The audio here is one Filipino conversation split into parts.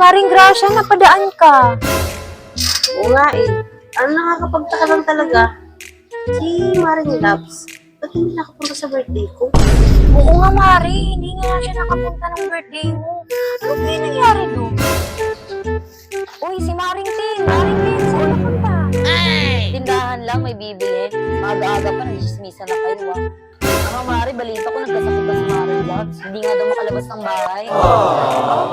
Maring Gracia, napadaan ka. Oo nga eh. Ano nakakapagtaka lang talaga? Si Maring Labs, ba't hindi nakapunta sa birthday ko? Oo nga, Mari. Hindi nga siya nakapunta ng birthday mo. Ano ba yung nangyari doon? Uy, si Maring Tin. Maring Tin, saan napunta? Tindahan lang, may bibili. Maaga-aga pa, nagsismisa na kayo Mga Mari, balita ko nagkasakit ka sa Mari Labs. Hindi nga daw makalabas ng bahay.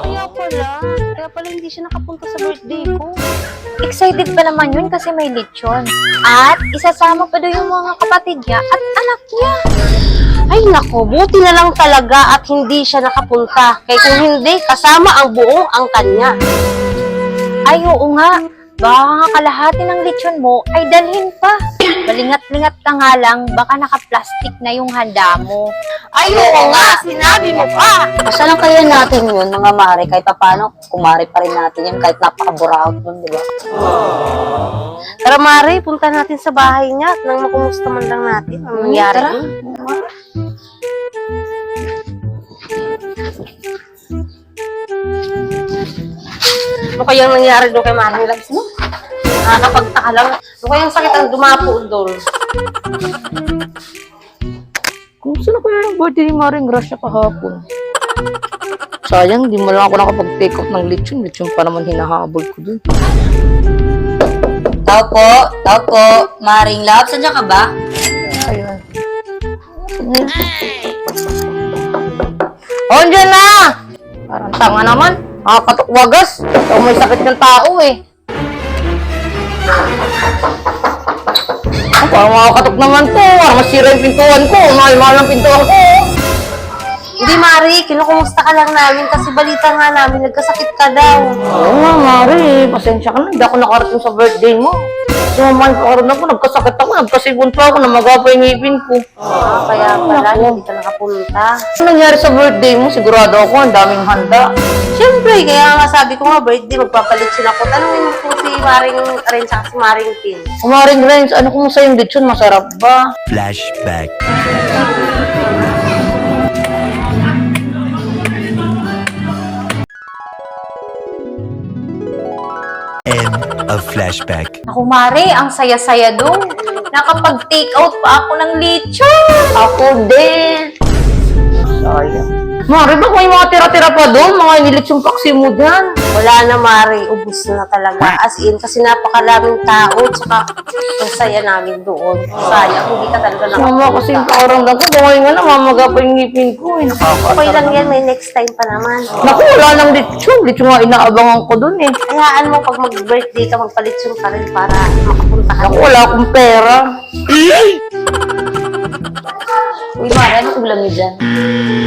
Kaya pala. Kaya pala hindi siya nakapunta sa birthday ko. Excited pa naman yun kasi may lechon. At isasama pa daw yung mga kapatid niya at anak niya. Ay nako, buti na lang talaga at hindi siya nakapunta. Kaya kung hindi, kasama ang buong angkan niya. Ay, oo nga. Baka nga kalahati ng lechon mo ay dalhin pa. Malingat-lingat ka nga lang, baka naka-plastic na yung handa mo. Ay oo nga, sinabi mo pa. Basta lang kaya natin yun, mga Mari. Kahit pa paano, kumari pa rin natin yun. Kahit napaka-buraot nun, di ba? Tara Mari, punta natin sa bahay niya at nang makumusta man lang natin ang nangyari. Tara. Ano kayang nangyari doon kay Maring Labs mo? Nakakapagtaka lang. Ano kayang sakit ang dumapo doon? Kumusta na kaya yung birthday ni Maring Gracia kahapon? Sayang, di mo lang ako nakapag-take out ng lechon. Lechon pa naman hinahabol ko dun. Tao po. Maring Labs, saan ka ba? Ayun. Oh, andyan na! Parang tanga naman. Nakakatukwagas. Ito may sakit ng tao eh. Oh, parang makakatok naman to. Parang masira yung pintuan ko. Mahal-mahal ang pintuan ko. Hindi Mari, kinukumusta ka lang namin kasi balita nga namin nagkasakit ka daw. Oo nga, Mari. Pasensya ka na. Hindi ako nakarating sa birthday mo. Sumamahin ko karoon ako. Nagkasakit ako. Nagkasibon pa ako. Namagapa yung ngipin ko. Kaya pala hindi ka nakapunta. Ano nangyari sa birthday mo? Sigurado ako. Ang daming handa. Siyempre, kaya nga sabi ko nga birthday, magpapalit sila ako. Tanungin mo po si Maring Ren at si Maring Tin. Maring Renz, ano kumusta yung lechon? Masarap ba? Flashback. End of flashback. Ako, Mari, ang saya-saya doon. Nakapag-take out pa ako ng lechon. Ako din. Sayang. Mari, baka may mga tira-tira pa doon? Mga nilitsong paksi mo dyan. Wala na Mari, ubus na talaga. As in, kasi napakalaming tao, tsaka ang saya namin doon. Sayang, hindi ka talaga Mama, nakapunta. kasi yung pakaramdam ko, baka nga na, mamaga pa yung ngipin ko. Eh. Okay lang yan, may next time pa naman. Naku, wala nang lechon. Lechon nga inaabangan ko doon eh. Hayaan mo pag mag-birthday ka, magpalitsyon ka rin para makapunta ka. Naku, wala akong pera. Uy, Mari, anong ulam niyo dyan?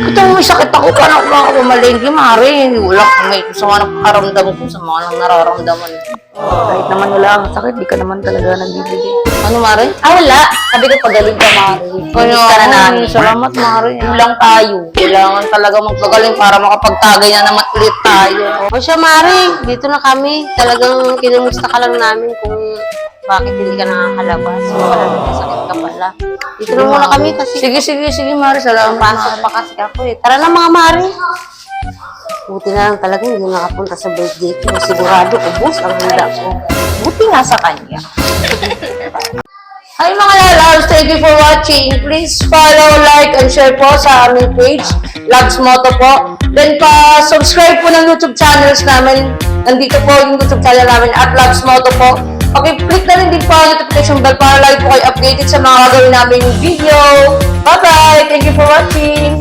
Kita mo, may sakit ako. Paano ako pumalengke, Mari? Wala kang may sama ng pakaramdam ko, sama ng nararamdaman ko. Kahit naman wala ang sakit, di ka naman talaga nagbibigay. Ano, Mari? Wala. Sabi ko, pagaling ka, Mari. Bilis ka na namin. Salamat, Mari. Kulang tayo. Kailangan talaga magpagaling para makapagtagay na naman ulit tayo. O siya, Mari, dito na kami. Talagang kinumusta ka lang namin kung bakit hindi ka nakakalabas. Kung pala nagkasakit ka pala. Dito na muna kami kasi Sige, Mari. Salamat. pasok pa kasi ako eh. Tara na mga Mari. Buti na lang talaga hindi nakapunta sa birthday ko. Sigurado, ubos ang handa ko. Buti nga sa kanya. Hi mga lalabs, thank you for watching. Please follow, like, and share po sa aming page, Labs Moto po. Then pa-subscribe po ng YouTube channels namin. Nandito po yung YouTube channel namin at Labs Moto po. Okay, click na rin din po ang notification bell para lagi po kayo updated sa mga gagawin namin video. Bye-bye! Thank you for watching!